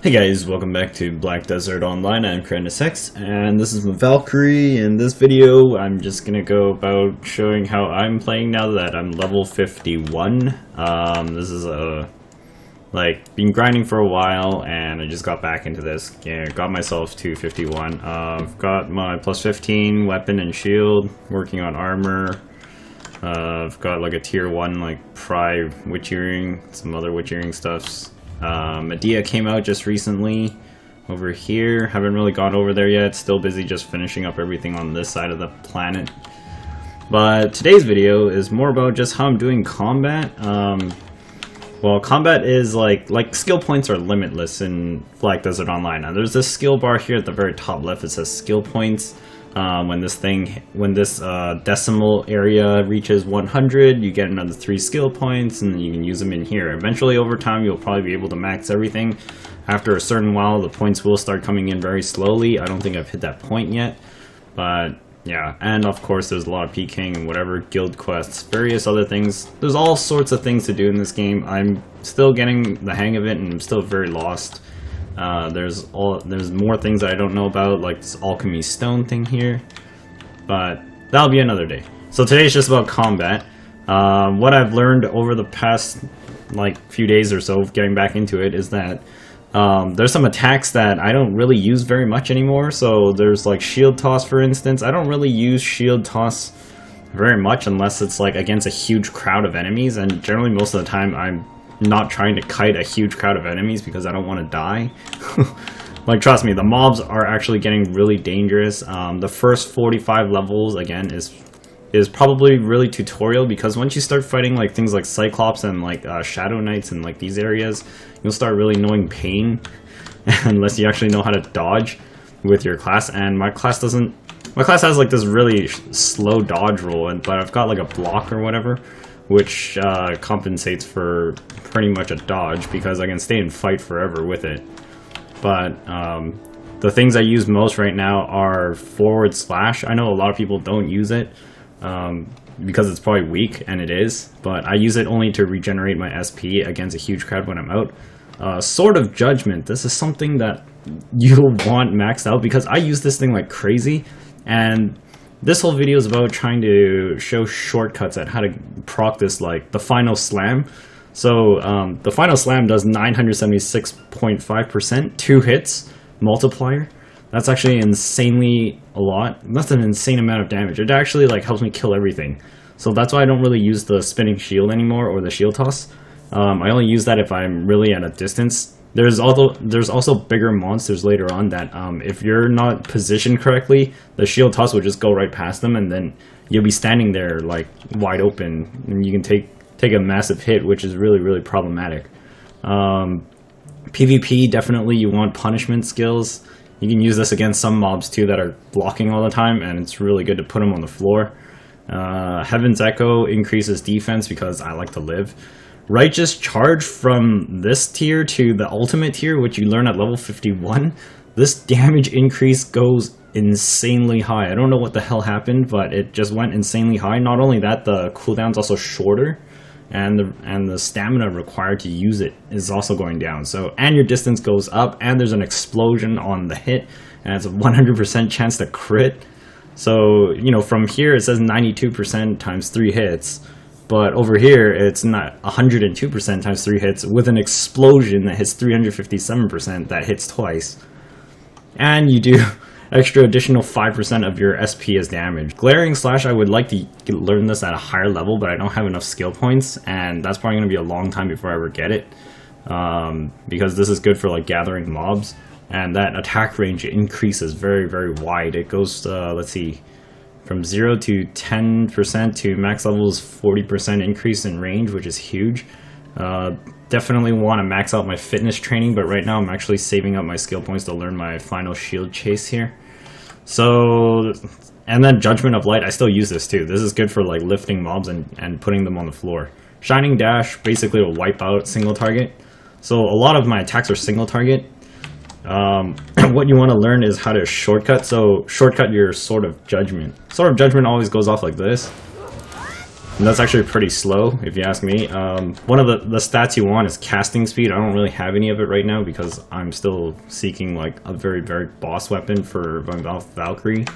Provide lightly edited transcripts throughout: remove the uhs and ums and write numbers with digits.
Hey guys, welcome back to Black Desert Online. I'm X, and this is my Valkyrie. In this video, I'm just gonna go about showing how I'm playing now that I'm level 51. This is been grinding for a while, and I just got back into this. Yeah, got myself to 51. I've got my plus 15 weapon and shield, working on armor. I've got like a tier 1 like pry witch earring, some other witch earring stuffs. Medea came out just recently over here. Haven't really gone over there yet. Still busy just finishing up everything on this side of the planet. But today's video is more about just how I'm doing combat. Well, combat is like skill points are limitless in Black Desert Online. Now there's this skill bar here at the very top left. It says skill points. When this decimal area reaches 100, you get another 3 skill points, and you can use them in here. Eventually, over time, you'll probably be able to max everything. After a certain while, the points will start coming in very slowly. I don't think I've hit that point yet, but yeah. And of course, there's a lot of PKing and whatever, guild quests, various other things. There's all sorts of things to do in this game. I'm still getting the hang of it, and I'm still very lost. There's more things that I don't know about, like this alchemy stone thing here, but that'll be another day. So today's just about combat. What I've learned over the past few days or so of getting back into it is that there's some attacks that I don't really use very much anymore. So there's like shield toss, for instance. I don't really use shield toss very much unless it's like against a huge crowd of enemies, and generally most of the time I'm not trying to kite a huge crowd of enemies because I don't want to die. Like, trust me, the mobs are actually getting really dangerous. The first 45 levels, again, is probably really tutorial, because once you start fighting like things like Cyclops and Shadow Knights and like these areas, you'll start really knowing pain unless you actually know how to dodge with your class. And my class has like this really slow dodge roll, but I've got like a block or whatever, which compensates for pretty much a dodge, because I can stay and fight forever with it. But the things I use most right now are forward slash. I know a lot of people don't use it because it's probably weak, and it is, but I use it only to regenerate my SP against a huge crowd when I'm out. Sword of Judgment. This is something that you'll want maxed out, because I use this thing like crazy, and this whole video is about trying to show shortcuts at how to proc this, like the final slam. So the final slam does 976.5%, 2 hits multiplier. That's actually insanely a lot. That's an insane amount of damage. It actually helps me kill everything. So that's why I don't really use the spinning shield anymore, or the shield toss. I only use that if I'm really at a distance. There's also bigger monsters later on that if you're not positioned correctly, the shield toss will just go right past them, and then you'll be standing there like wide open, and you can take a massive hit, which is really problematic. PvP, definitely you want punishment skills. You can use this against some mobs too that are blocking all the time, and it's really good to put them on the floor. Heaven's Echo increases defense because I like to live. Righteous Charge, from this tier to the ultimate tier, which you learn at level 51, this damage increase goes insanely high. I don't know what the hell happened, but it just went insanely high. Not only that, the cooldown's also shorter, and the stamina required to use it is also going down. So, and your distance goes up, and there's an explosion on the hit, and it's a 100% chance to crit. So, you know, from here it says 92% times 3 hits. But over here, it's not 102% times 3 hits with an explosion that hits 357% that hits twice. And you do extra additional 5% of your SP as damage. Glaring Slash, I would like to learn this at a higher level, but I don't have enough skill points, and that's probably going to be a long time before I ever get it. Because this is good for gathering mobs, and that attack range increases very wide. It goes, let's see, from 0 to 10% to max levels 40% increase in range, which is huge. Definitely want to max out my fitness training, but right now I'm actually saving up my skill points to learn my final shield chase here. So, and then Judgment of Light, I still use this too. This is good for lifting mobs and putting them on the floor. Shining Dash basically will wipe out single target. So a lot of my attacks are single target. What you want to learn is how to shortcut. So shortcut your Sword of Judgment. Sword of Judgment always goes off like this. And that's actually pretty slow, if you ask me. One of the stats you want is casting speed. I don't really have any of it right now because I'm still seeking like a very, very boss weapon for Valkyrie.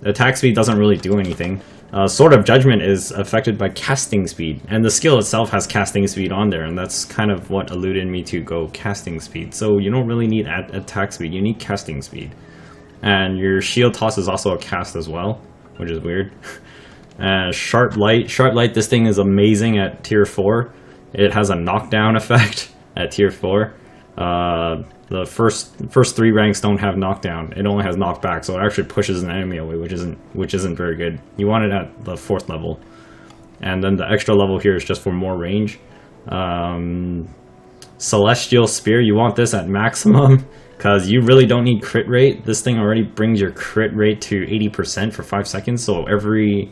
Attack speed doesn't really do anything. Sword of Judgment is affected by casting speed, and the skill itself has casting speed on there, and that's kind of what eluded me to go casting speed. So you don't really need attack speed, you need casting speed. And your shield toss is also a cast as well, which is weird. Sharp Light, this thing is amazing at tier 4. It has a knockdown effect at tier 4. The first 3 ranks don't have knockdown. It only has knockback, so it actually pushes an enemy away, which isn't very good. You want it at the 4th level, and then the extra level here is just for more range. Celestial Spear, you want this at maximum because you really don't need crit rate. This thing already brings your crit rate to 80% for 5 seconds. So every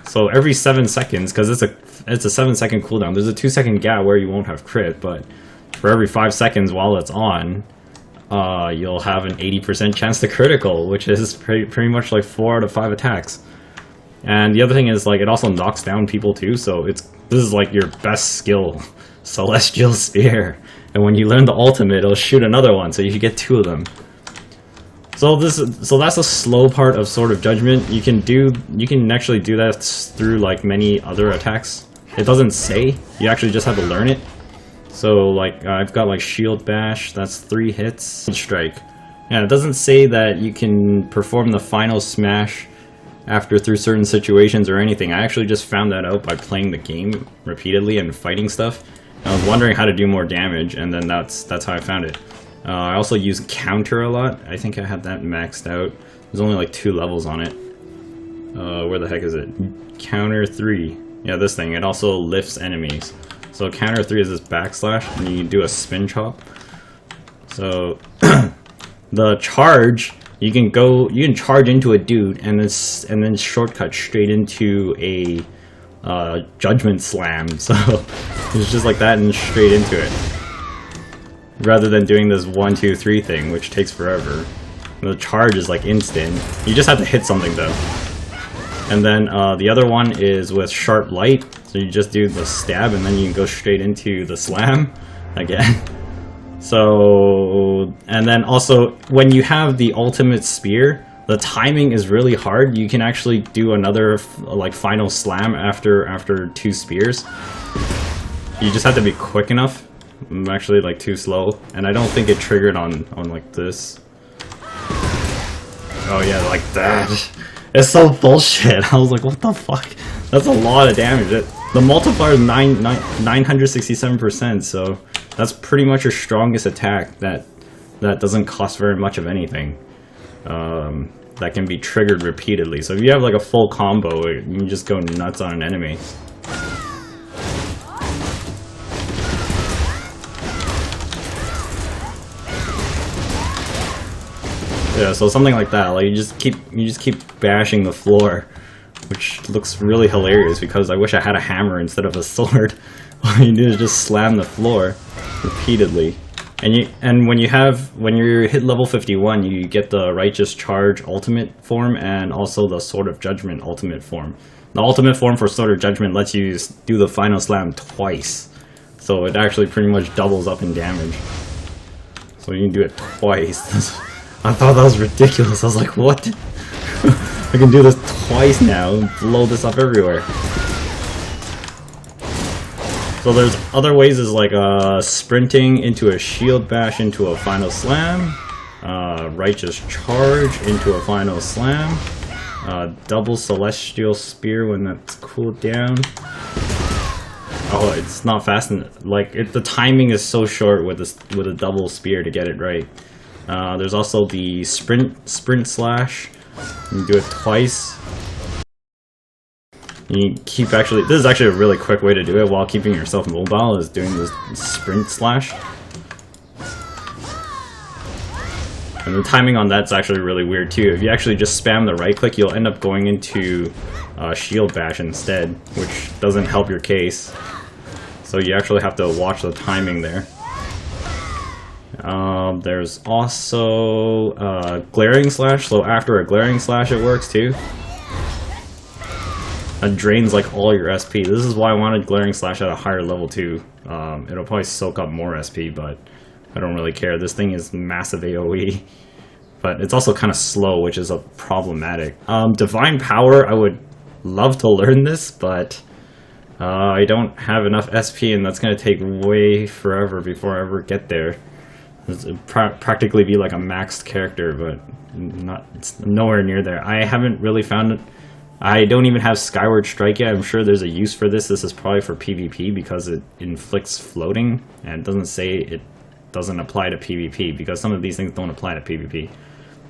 7 seconds, because it's a 7-second cooldown. There's a 2-second gap where you won't have crit, but for every 5 seconds while it's on, you'll have an 80% chance to critical, which is pretty much like 4 out of 5 attacks. And the other thing is, like, it also knocks down people too, so this is like your best skill, Celestial Spear. And when you learn the ultimate, it'll shoot another one, so you should get 2 of them. So that's a slow part of Sword of Judgment. You can actually do that through like many other attacks. It doesn't say, you actually just have to learn it. So like I've got like Shield Bash, that's 3 hits. Strike. Yeah, it doesn't say that you can perform the final smash through certain situations or anything. I actually just found that out by playing the game repeatedly and fighting stuff. I was wondering how to do more damage, and then that's how I found it. I also use counter a lot. I think I had that maxed out. There's only like 2 levels on it. Where the heck is it? Counter 3. Yeah, this thing. It also lifts enemies. So counter 3 is this backslash, and you do a spin chop. So the charge, you can charge into a dude and then shortcut straight into a judgment slam. So it's just like that and straight into it, rather than doing this 1, 2, 3 thing, which takes forever. The charge is like instant. You just have to hit something though. And then the other one is with Sharp Light. So you just do the stab and then you can go straight into the slam again. So, and then also when you have the ultimate spear, the timing is really hard. You can actually do another like final slam after 2 spears. You just have to be quick enough. I'm actually like too slow, and I don't think it triggered on like this. Oh yeah, like that. It's so bullshit. I was like, what the fuck? That's a lot of damage. The multiplier is 967%, so that's pretty much your strongest attack that doesn't cost very much of anything. That can be triggered repeatedly. So if you have like a full combo, you can just go nuts on an enemy. Yeah, so something like that. Like you just keep bashing the floor, which looks really hilarious because I wish I had a hammer instead of a sword. All you do is just slam the floor repeatedly. And when you hit level 51, you get the Righteous Charge ultimate form and also the Sword of Judgment ultimate form. The ultimate form for Sword of Judgment lets you do the final slam twice, so it actually pretty much doubles up in damage. So you can do it twice. I thought that was ridiculous. I was like, what? I can do this twice now and blow this up everywhere. So there's other ways, is like sprinting into a shield bash into a final slam, Righteous Charge into a final slam, double Celestial Spear when that's cooled down. Oh, it's not fast enough. Like the timing is so short with a double spear to get it right. There's also the sprint slash. You can do it twice. You keep this is actually a really quick way to do it while keeping yourself mobile, is doing this sprint slash. And the timing on that's actually really weird too. If you actually just spam the right click, you'll end up going into shield bash instead, which doesn't help your case. So you actually have to watch the timing there. There's also glaring slash, so after a glaring slash it works too. That drains like all your SP. This is why I wanted Glaring Slash at a higher level too. It'll probably soak up more SP, but I don't really care. This thing is massive AoE. But it's also kind of slow, which is problematic. Divine Power, I would love to learn this, but I don't have enough SP, and that's going to take way forever before I ever get there. It'd practically be like a maxed character, but it's nowhere near there. I haven't really found it. I don't even have Skyward Strike yet. I'm sure there's a use for this. This is probably for PvP because it inflicts floating, and it doesn't say it doesn't apply to PvP, because some of these things don't apply to PvP.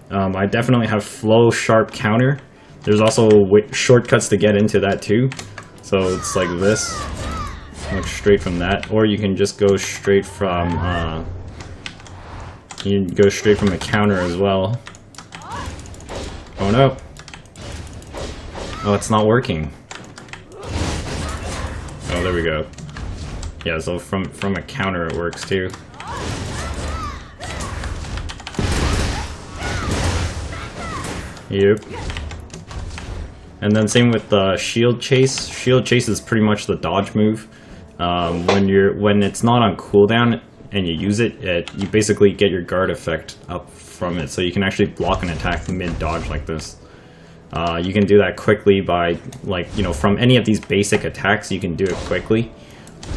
I definitely have Flow Sharp Counter. There's also shortcuts to get into that too. So it's like this. Look straight from that. Or you can just go straight from the counter as well. Oh no. Oh, it's not working. Oh, there we go. Yeah, so from a counter it works too. Yep. And then same with the Shield Chase. Shield Chase is pretty much the dodge move. When it's not on cooldown and you use it, you basically get your guard effect up from it, so you can actually block an attack mid-dodge like this. You can do that quickly by, like, you know, from any of these basic attacks, you can do it quickly.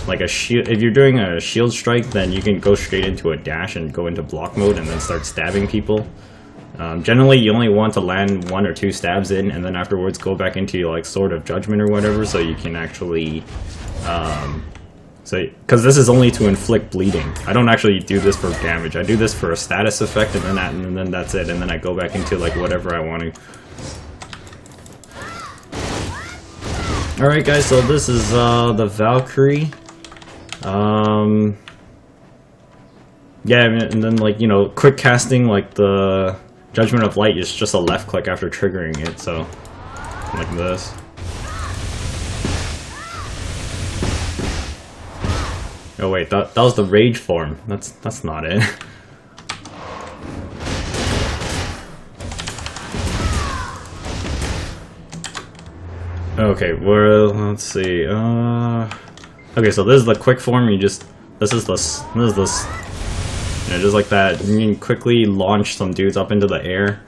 Like a shield, if you're doing a shield strike, then you can go straight into a dash and go into block mode and then start stabbing people. Generally, you only want to land 1 or 2 stabs in, and then afterwards go back into like Sword of Judgment or whatever, so you can actually, because this is only to inflict bleeding. I don't actually do this for damage. I do this for a status effect, and then that's it, and then I go back into like whatever I want to. Alright guys, so this is the Valkyrie. Yeah, and then, like, you know, quick casting, like the Judgment of Light is just a left click after triggering it, so like this. Oh wait, that was the rage form. That's not it. Okay, well, let's see. Okay, so this is the quick form. This is this. You know, just like that, you can quickly launch some dudes up into the air,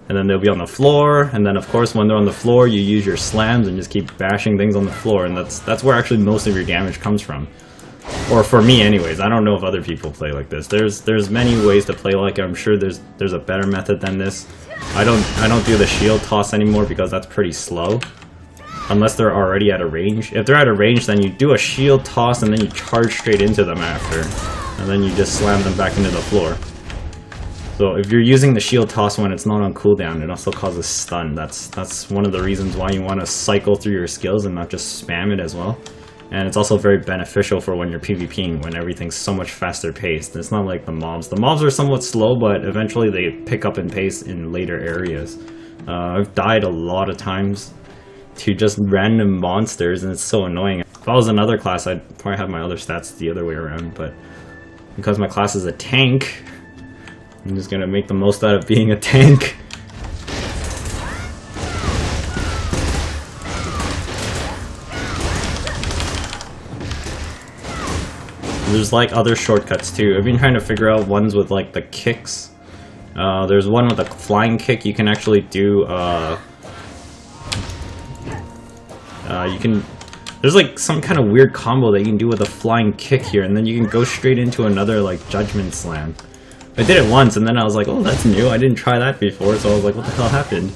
and then they'll be on the floor, and then of course when they're on the floor you use your slams and just keep bashing things on the floor, and that's where actually most of your damage comes from. Or for me anyways. I don't know if other people play like this. There's many ways to play like it. I'm sure there's a better method than this. I don't do the shield toss anymore because that's pretty slow. Unless they're already at a range. If they're at a range, then you do a shield toss and then you charge straight into them after. And then you just slam them back into the floor. So if you're using the shield toss when it's not on cooldown, it also causes stun. That's one of the reasons why you want to cycle through your skills and not just spam it as well. And it's also very beneficial for when you're PvPing, when everything's so much faster paced. It's not like the mobs. The mobs are somewhat slow, but eventually they pick up in pace in later areas. I've died a lot of times to just random monsters, and it's so annoying. If I was another class, I'd probably have my other stats the other way around, but because my class is a tank, I'm just gonna make the most out of being a tank. There's like other shortcuts too. I've been trying to figure out ones with like the kicks. There's one with a flying kick. You can actually do there's like some kind of weird combo that you can do with a flying kick here, and then you can go straight into another like Judgment Slam. I did it once, and then I was like, oh, that's new. I didn't try that before, so I was like, what the hell happened?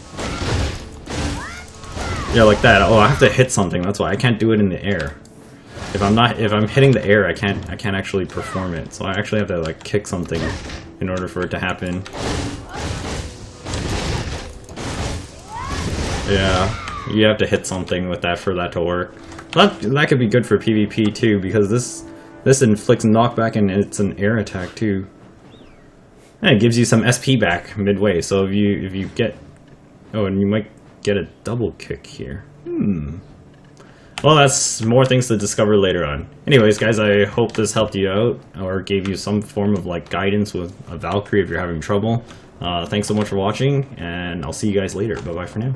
Yeah, like that. Oh, I have to hit something. That's why I can't do it in the air. If I'm hitting the air, I can't actually perform it. So I actually have to like kick something in order for it to happen. Yeah. You have to hit something with that for that to work. That could be good for PvP too, because this inflicts knockback and it's an air attack too. And it gives you some SP back midway, so if you get... Oh, and you might get a double kick here. Well, that's more things to discover later on. Anyways, guys, I hope this helped you out, or gave you some form of like guidance with a Valkyrie if you're having trouble. Thanks so much for watching, and I'll see you guys later. Bye-bye for now.